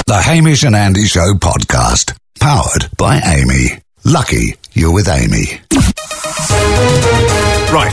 The Hamish and Andy Show podcast. Powered by Amy. Lucky you're with Amy. Right.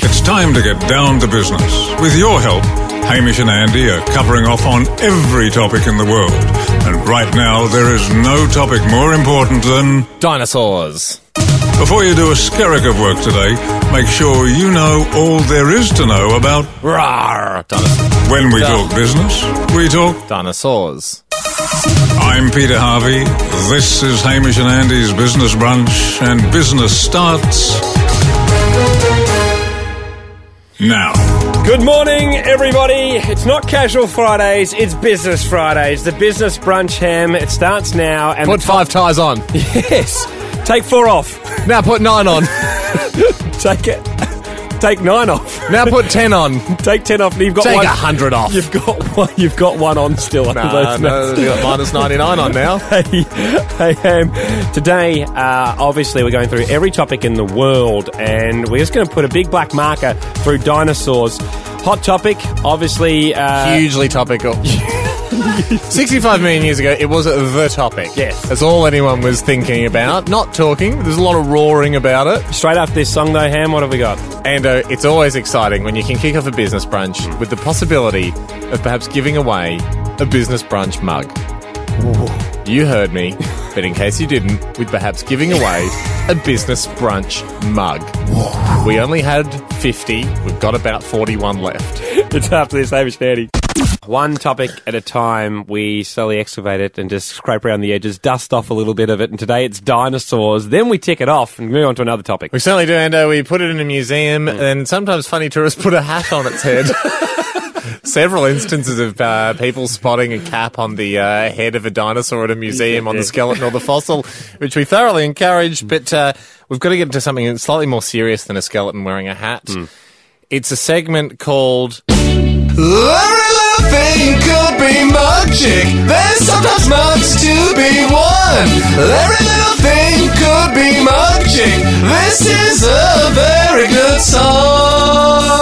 It's time to get down to business. With your help, Hamish and Andy are covering off on every topic in the world. And right now, there is no topic more important than Dinosaurs. Before you do a skerrick of work today, make sure you know all there is to know about Rawr! Dinosaurs. when we talk business, we talk. Dinosaurs. I'm Peter Harvey. This is Hamish and Andy's Business Brunch, and business starts now. Good morning, everybody. It's not Casual Fridays, it's Business Fridays. The Business Brunch Ham, it starts now. And Put 5 ties on. Yes. Take 4 off. Now put 9 on. Take 9 off. Now put 10 on. Take 10 off. And you've got Take one. 100 off. You've got one on still. No, you've got minus 99 on now. Hey, Ham. Today, obviously, we're going through every topic in the world, and we're just going to put a big black marker through dinosaurs. Hot topic, obviously. Hugely topical. 65 million years ago, it was the topic. Yes. That's all anyone was thinking about. Not talking. There's a lot of roaring about it. Straight after this song, though, Ham, what have we got? And it's always exciting when you can kick off a business brunch with the possibility of perhaps giving away a business brunch mug. Ooh. You heard me, but in case you didn't, we're perhaps giving away a business brunch mug. Whoa. We only had 50. We've got about 41 left. It's after this, Hamish and Andy. One topic at a time, we slowly excavate it and just scrape around the edges, dust off a little bit of it, and today it's dinosaurs. Then we tick it off and move on to another topic. We certainly do, and we put it in a museum, and sometimes funny tourists put a hat on its head. Several instances of people spotting a cap on the head of a dinosaur at a museum on the skeleton or the fossil, which we thoroughly encourage, but we've got to get into something slightly more serious than a skeleton wearing a hat. It's a segment called Every Little Thing Could Be Magic. There's sometimes mugs to be won. Every little thing could be magic. This is a very good song.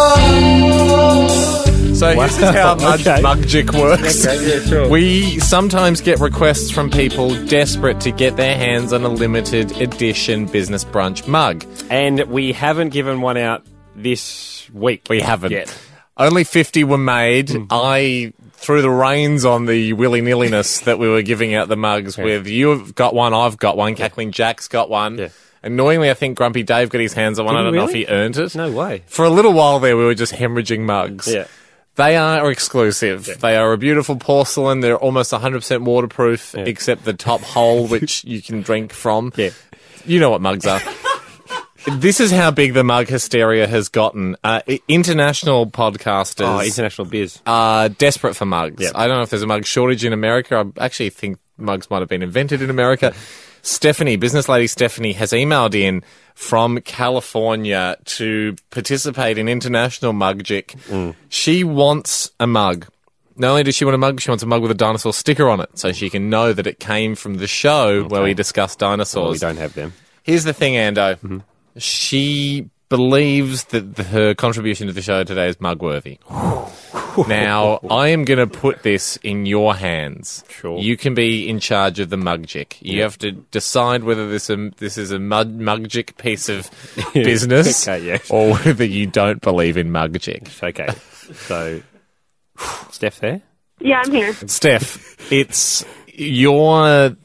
So this is how Mugjik works. Okay, yeah, sure. We sometimes get requests from people desperate to get their hands on a limited edition business brunch mug. And we haven't given one out this week. We haven't. Yet. Only 50 were made. I threw the reins on the willy-nilliness that we were giving out the mugs with. You've got one, I've got one, Cackling Jack's got one. Yeah. Annoyingly, I think Grumpy Dave got his hands on one. I don't know if he earned it. No way. For a little while there, we were just hemorrhaging mugs. Yeah. They are exclusive. Yeah. They are a beautiful porcelain. They're almost 100% waterproof, except the top hole, which you can drink from. Yeah. You know what mugs are. This is how big the mug hysteria has gotten. International podcasters... international biz. ...are desperate for mugs. Yep. I don't know if there's a mug shortage in America. I actually think mugs might have been invented in America. Stephanie, business lady Stephanie, has emailed in from California to participate in International Mugjik. She wants a mug. Not only does she want a mug, she wants a mug with a dinosaur sticker on it, so she can know that it came from the show where we discussed dinosaurs. Well, we don't have them. Here's the thing, Ando. She believes that her contribution to the show today is mug-worthy. Now, I am going to put this in your hands. Sure. You can be in charge of the mugjik. You have to decide whether this is a mugjik piece of business or whether you don't believe in mugjik. Okay. So, Steph there? Yeah, I'm here. Steph, it's your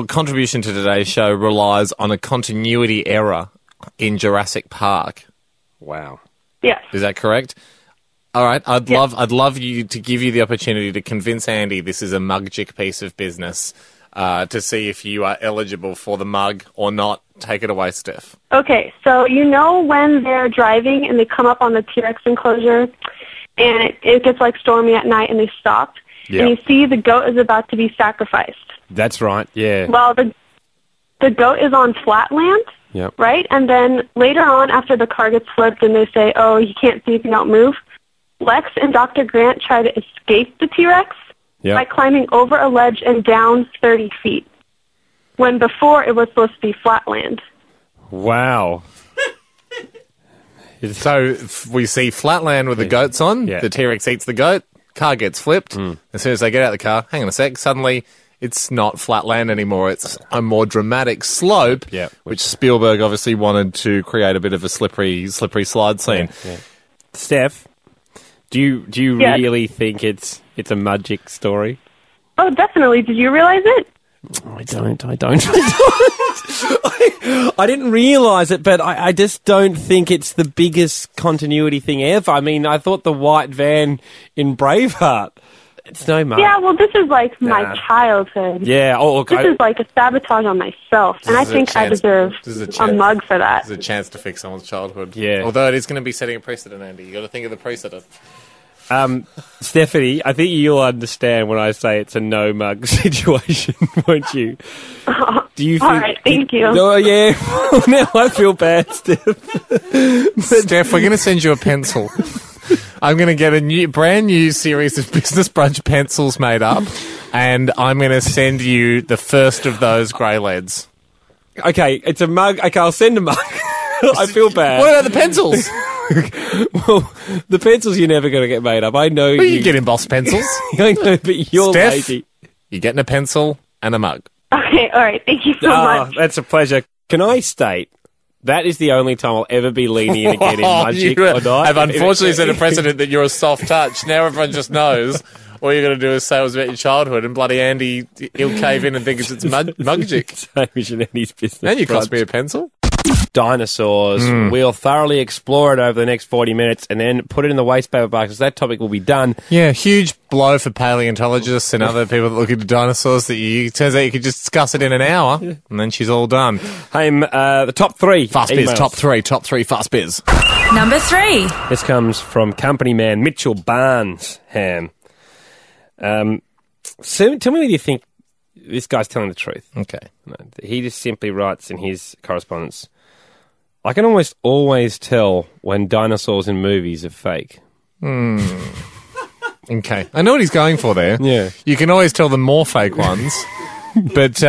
contribution to today's show relies on a continuity error in Jurassic Park. Wow. Yes. Is that correct? All right. I'd love you to give you the opportunity to convince Andy this is a mugjik piece of business to see if you are eligible for the mug or not. Take it away, Steph. Okay, so you know when they're driving and they come up on the T-Rex enclosure and it gets like stormy at night and they stop and you see the goat is about to be sacrificed. That's right, yeah. Well, the goat is on flat land, right? And then later on after the car gets flipped and they say, oh, you can't see if you don't move, Lex and Dr. Grant try to escape the T-Rex by climbing over a ledge and down 30 feet, when before it was supposed to be flat land. Wow. So we see flat land with the goats on. Yeah. The T-Rex eats the goat, car gets flipped. As soon as they get out of the car, hang on a sec, suddenly it's not flat land anymore. It's a more dramatic slope, which Spielberg obviously wanted to create a bit of a slippery slide scene. Yeah. Steph, do you really think it's a magic story? Oh, definitely. Did you realize it? I don't. I didn't realise it, but I just don't think it's the biggest continuity thing ever. I mean, I thought the white van in Braveheart, it's no mug. Yeah, well, this is like my childhood. Yeah. Oh, okay. This is like a sabotage on myself, and I think I deserve a mug for that. There's a chance to fix someone's childhood. Yeah. Although it is going to be setting a precedent, Andy. You got to think of the precedent. Stephanie, I think you'll understand when I say it's a no mug situation, won't you? Do you think? All right, thank you. Oh, yeah. Now I feel bad, Steph. Steph, we're going to send you a pencil. I'm going to get a brand new series of Business Brunch pencils made up, and I'm going to send you the first of those grey leads. Okay, it's a mug. Okay, I'll send a mug. I feel bad. What about the pencils? Well, the pencils you're never going to get made up. I know you get embossed pencils. I know, but you're Steph, lazy. You're getting a pencil and a mug. Okay, all right. Thank you so much. That's a pleasure. Can I state that is the only time I'll ever be lenient again in magic or not? I've unfortunately set a precedent that you're a soft touch. Now everyone just knows. All you're going to do is say it was about your childhood, and bloody Andy, he'll cave in and think it's mugic. Hamish and Andy's business. And you cost me a pencil. Dinosaurs. We'll thoroughly explore it over the next 40 minutes and then put it in the waste paper basket. So that topic will be done. Yeah, huge blow for paleontologists and other people that look into dinosaurs. It turns out you could just discuss it in an hour, and then she's all done. Hey, the top three. Fast biz, top three fast biz. Number 3. This comes from company man Mitchell Barnes, Ham. So tell me whether you think this guy's telling the truth. Okay. He just simply writes in his correspondence, I can almost always tell when dinosaurs in movies are fake. Okay. I know what he's going for there. Yeah. You can always tell the more fake ones, but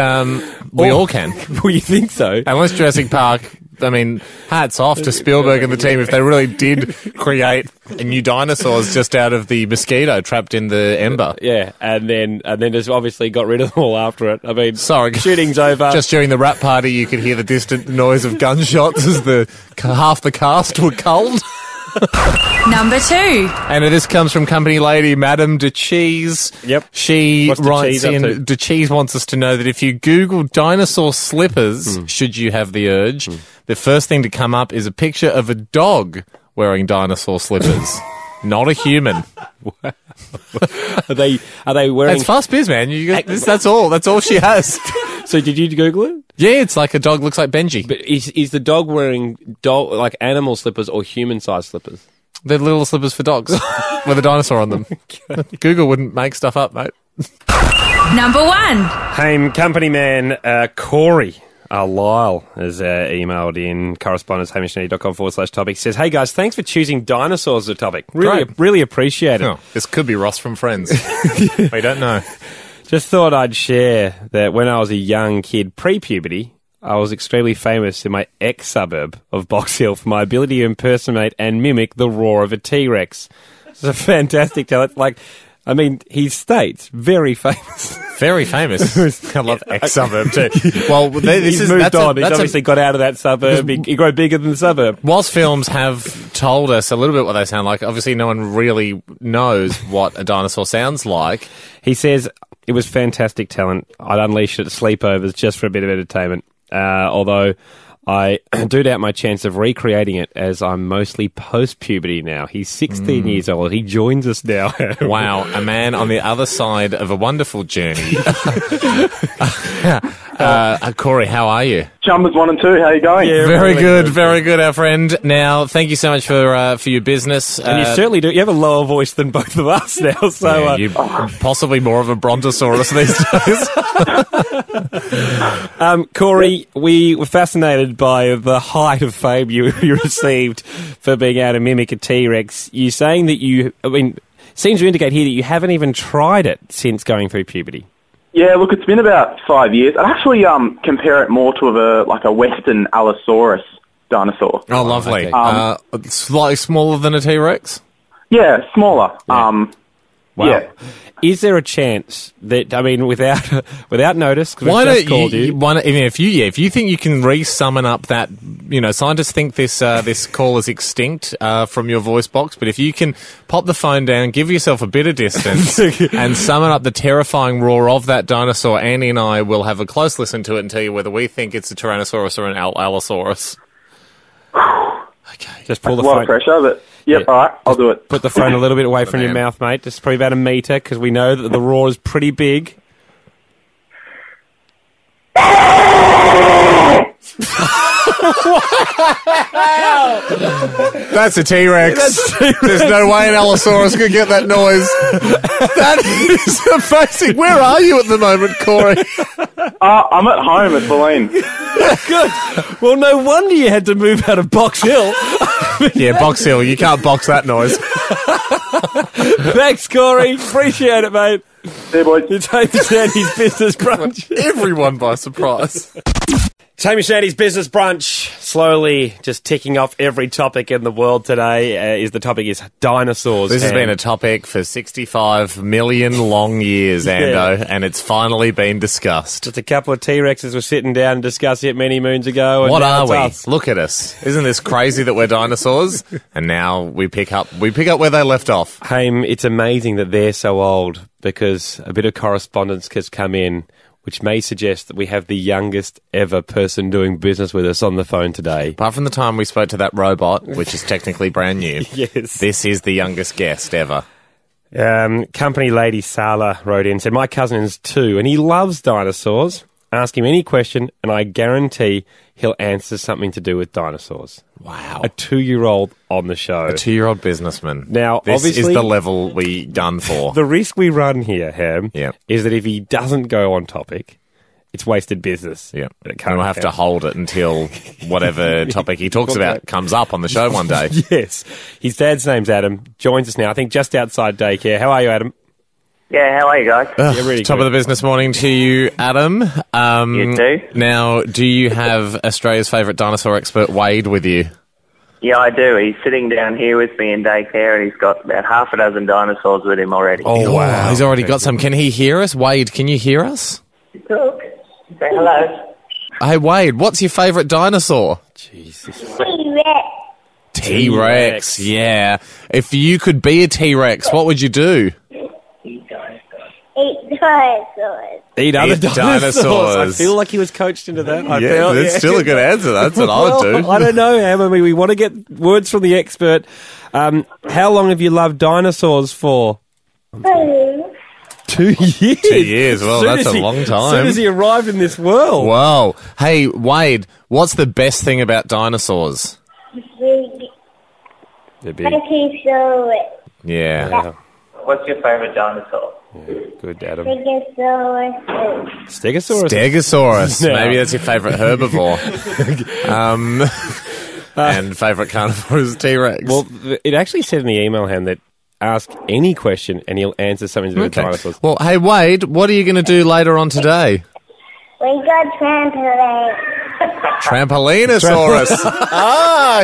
we all can. Well, you think so? Unless Jurassic Park, I mean, hats off to Spielberg and the team if they really did create a new dinosaurs just out of the mosquito trapped in the ember. Yeah, and then just obviously got rid of them all after it. I mean, sorry, shooting's over. Just during the rap party, you could hear the distant noise of gunshots as half the cast were culled. Number 2. And this comes from company lady Madame de Cheese. Yep. She writes in, de Cheese wants us to know that if you Google dinosaur slippers, should you have the urge, the first thing to come up is a picture of a dog wearing dinosaur slippers. Not a human. Are they wearing... That's fast biz, man. That's all. That's all she has. So did you Google it? Yeah, it's like a dog looks like Benji. But is the dog wearing like animal slippers or human-sized slippers? They're little slippers for dogs with a dinosaur on them. Google wouldn't make stuff up, mate. Number 1. Hey, company man Corey Lyle has emailed in correspondence@hamishandy.com/topic. Says, hey guys, thanks for choosing dinosaurs as a topic. Really appreciate it. Oh, this could be Ross from Friends. We don't know. Just thought I'd share that when I was a young kid, pre-puberty, I was extremely famous in my ex-suburb of Box Hill for my ability to impersonate and mimic the roar of a T-Rex. It's a fantastic talent. I mean, he states, very famous. Very famous. I love ex-suburb too. Well, he's moved on. He's obviously got out of that suburb. He grew bigger than the suburb. Whilst films have told us a little bit what they sound like, obviously no one really knows what a dinosaur sounds like. He says, it was fantastic talent. I'd unleash it at sleepovers just for a bit of entertainment. Although I do doubt my chance of recreating it as I'm mostly post-puberty now. He's 16 years old. He joins us now. Wow, a man on the other side of a wonderful journey. Corey, how are you? Chumbers 1 and 2, how are you going? Yeah, very good, our friend. Now, thank you so much for your business. And you certainly do. You have a lower voice than both of us now. So yeah, you're possibly more of a brontosaurus these days. Corey, we were fascinated by the height of fame you received for being able to mimic a T-Rex. You're saying that seems to indicate here that you haven't even tried it since going through puberty. Yeah, look, it's been about 5 years. I'd actually compare it more to a Western Allosaurus dinosaur. Oh, lovely. Slightly smaller than a T-Rex? Yeah, smaller. Yeah. Wow. Yeah. Is there a chance that, I mean, without notice, because Why we've just don't called you. if you think you can re-summon up that, scientists think this call is extinct from your voice box, but if you can pop the phone down, give yourself a bit of distance, and summon up the terrifying roar of that dinosaur, Andy and I will have a close listen to it and tell you whether we think it's a Tyrannosaurus or an Allosaurus. Okay. Just pull the A lot phone. of pressure, but yep, all right, I'll do it. Put the phone a little bit away from your man. mouth, mate. Just probably about a metre, because we know that the roar is pretty big. That's a T-Rex. There's no way an Allosaurus could get that noise. That is amazing. Where are you at the moment, Corey? I'm at home at Boleyn. Good. Well, no wonder you had to move out of Box Hill. Yeah, Box Hill. You can't box that noise. Thanks, Corey. Appreciate it, mate. See you, boys. It's Hamish and Andy's Business Brunch. Everyone by surprise. It's Hamish and Andy's Business Brunch. Slowly just ticking off every topic in the world today. The topic is dinosaurs. This has been a topic for 65 million long years, Ando, and it's finally been discussed. Just a couple of T-Rexes were sitting down and discussing it many moons ago. And What now are it's we? us. Look at us. Isn't this crazy that we're dinosaurs? And now we pick up where they left off. Haim, it's amazing that they're so old, because a bit of correspondence has come in which may suggest that we have the youngest ever person doing business with us on the phone today. Apart from the time we spoke to that robot, which is technically brand new, Yes. this is the youngest guest ever. Company lady Sala wrote in, said, my cousin is 2 and he loves dinosaurs. Ask him any question and I guarantee he'll answer something to do with dinosaurs. Wow. A 2-year-old on the show. A 2-year-old businessman. Now, this is obviously, the level we gun for. the risk we run here, Ham, Yep. is that if he doesn't go on topic, it's wasted business. Yeah, But it and can't we'll have to happen. hold it until whatever topic he talks about comes up on the show one day. Yes. His dad's name's Adam. Joins us now, I think, just outside daycare. How are you, Adam? Yeah, how are you guys? Yeah, really Top good. of the business morning to you, Adam. You too. Now, do you have Australia's favourite dinosaur expert, Wade, with you? Yeah, I do. He's sitting down here with me in daycare, and he's got about half a dozen dinosaurs with him already. Oh, wow. He's already got some. Can he hear us? Wade, can you hear us? Talk. Say hello. Hey, Wade, what's your favourite dinosaur? Jesus. T-Rex, yeah. If you could be a T-Rex, what would you do? Eat dinosaurs. Eat other Eat dinosaurs. dinosaurs. I feel like he was coached into that. That's still a good answer. That's what I would do. I don't know, Ham. I mean, we want to get words from the expert. How long have you loved dinosaurs for? 2 years. 2 years. Well, that's a long As time. soon as he arrived in this world. Wow. Hey, Wade, what's the best thing about dinosaurs? They're big. Yeah. What's your favourite dinosaur? Good, Adam. Stegosaurus. Stegosaurus. Stegosaurus. Yeah. Maybe that's your favourite herbivore. And favourite carnivore is T-Rex. Well, it actually said in the email, Ham, that ask any question and he'll answer something to do with dinosaurs. Well, hey, Wade, what are you going to do later on today? We got trampoline. Trampolinosaurus.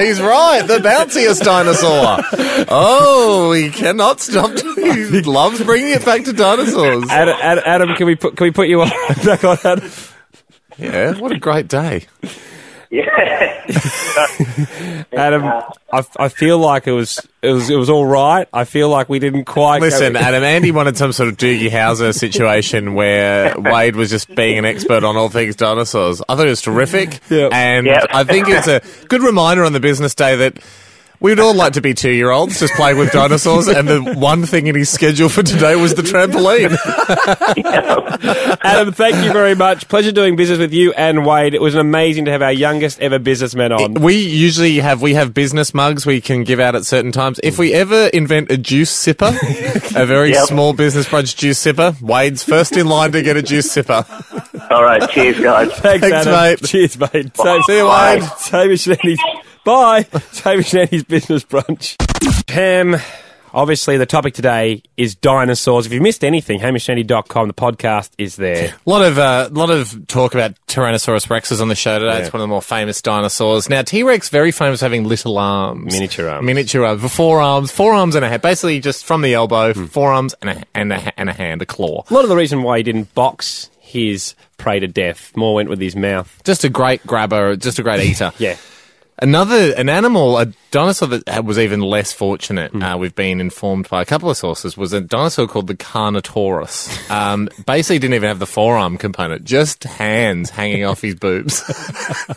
He's right. The bounciest dinosaur. Oh, he cannot stop. He loves bringing it back to dinosaurs. Adam, can we put you on back on, Adam? Yeah, what a great day. Yeah. Adam, I feel like it was all right. I feel like we didn't quite. Listen, Adam, Andy wanted some sort of Doogie Howser situation where Wade was just being an expert on all things dinosaurs. I thought it was terrific. Yep. And Yep. I think it's a good reminder on the business day that we'd all like to be 2-year-olds just playing with dinosaurs, and the one thing in his schedule for today was the trampoline. Adam, thank you very much. Pleasure doing business with you and Wade. It was amazing to have our youngest ever businessman on. We usually have business mugs we can give out at certain times. If we ever invent a juice sipper, a very small business brunch juice sipper, Wade's first in line to get a juice sipper. All right, cheers, guys. Thanks, Thanks, Adam. mate. Cheers, mate. See you, Bye. Wade. Hamish and Andy's. Bye. Hamish and Andy's Business Brunch. Ham, Obviously, the topic today is dinosaurs. If you missed anything, HamishAndy.com, the podcast is there. A lot of talk about Tyrannosaurus rexes on the show today. It's one of the more famous dinosaurs. Now, T-Rex, very famous for having little arms. Miniature arms. Miniature arms. Four arms and a hand. Basically, just from the elbow, 4 arms and a hand, a claw. A lot of the reason why he didn't box his prey to death. More went with his mouth. Just a great grabber, just a great eater. Yeah. A dinosaur that was even less fortunate, we've been informed by a couple of sources, was a dinosaur called the Carnotaurus. Basically didn't even have the forearm component, just hands hanging off his boobs.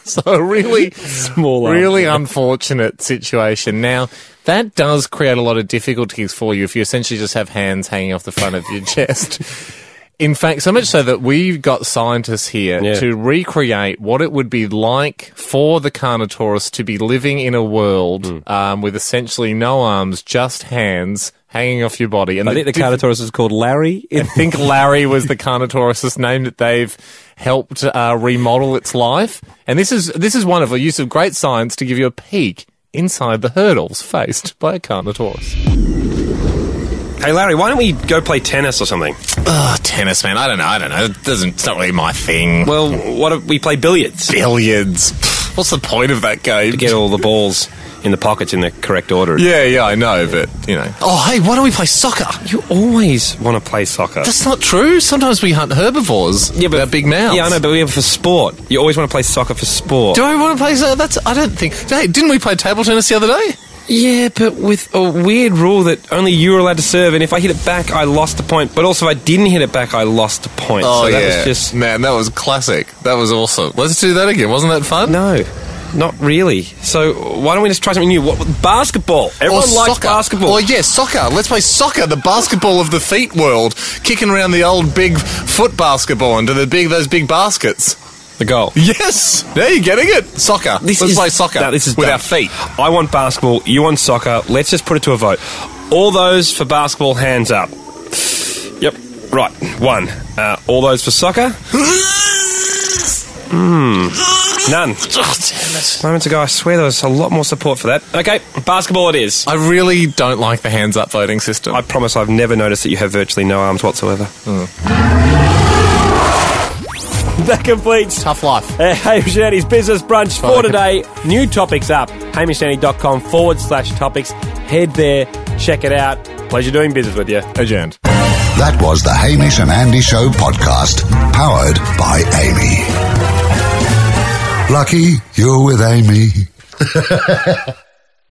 So a really small, really unfortunate situation. Now, that does create a lot of difficulties for you if you essentially just have hands hanging off the front of your chest. In fact, so much so that we've got scientists here to recreate what it would be like for the Carnotaurus to be living in a world with essentially no arms, just hands hanging off your body. And I think the Carnotaurus is called Larry. I think Larry was the Carnotaurus' name that they've helped remodel its life. And this is wonderful use of great science to give you a peek inside the hurdles faced by a Carnotaurus. Hey, Larry, why don't we go play tennis or something? Tennis, man. I don't know. It's not really my thing. Well, what if we play billiards? Billiards. What's the point of that game? To get all the balls in the pockets in the correct order. Yeah, I know, but, you know. Oh, hey, why don't we play soccer? You always want to play soccer. That's not true. Sometimes we hunt herbivores with our big mouths. Yeah, I know, but we have it for sport. You always want to play soccer for sport. Do I want to play soccer? I don't think... Hey, didn't we play table tennis the other day? Yeah, but with a weird rule that only you were allowed to serve, and if I hit it back, I lost a point. But also, if I didn't hit it back, I lost a point. Oh, so that yeah. was just... Man, that was classic. That was awesome. Let's do that again. Wasn't that fun? No, not really. So why don't we just try something new? What, basketball? Everyone likes soccer. basketball. Oh, yeah, soccer. Let's play soccer, the basketball of the feet world. Kicking around the old big foot basketball into those big baskets. The goal. Yes! There, you're getting it. Soccer. Let's play soccer with our feet. I want basketball. You want soccer. Let's just put it to a vote. All those for basketball, hands up. Yep. Right. 1. All those for soccer? None. Oh, damn it. Moments ago, I swear there was a lot more support for that. Okay, basketball it is. I really don't like the hands-up voting system. I promise I've never noticed that you have virtually no arms whatsoever. That completes Tough life. Hamish and Andy's Business Brunch for today. New topics up. HamishAndy.com/topics. Head there, check it out. Pleasure doing business with you. Adjourned. That was the Hamish and Andy Show podcast, powered by Amy. Lucky you're with Amy.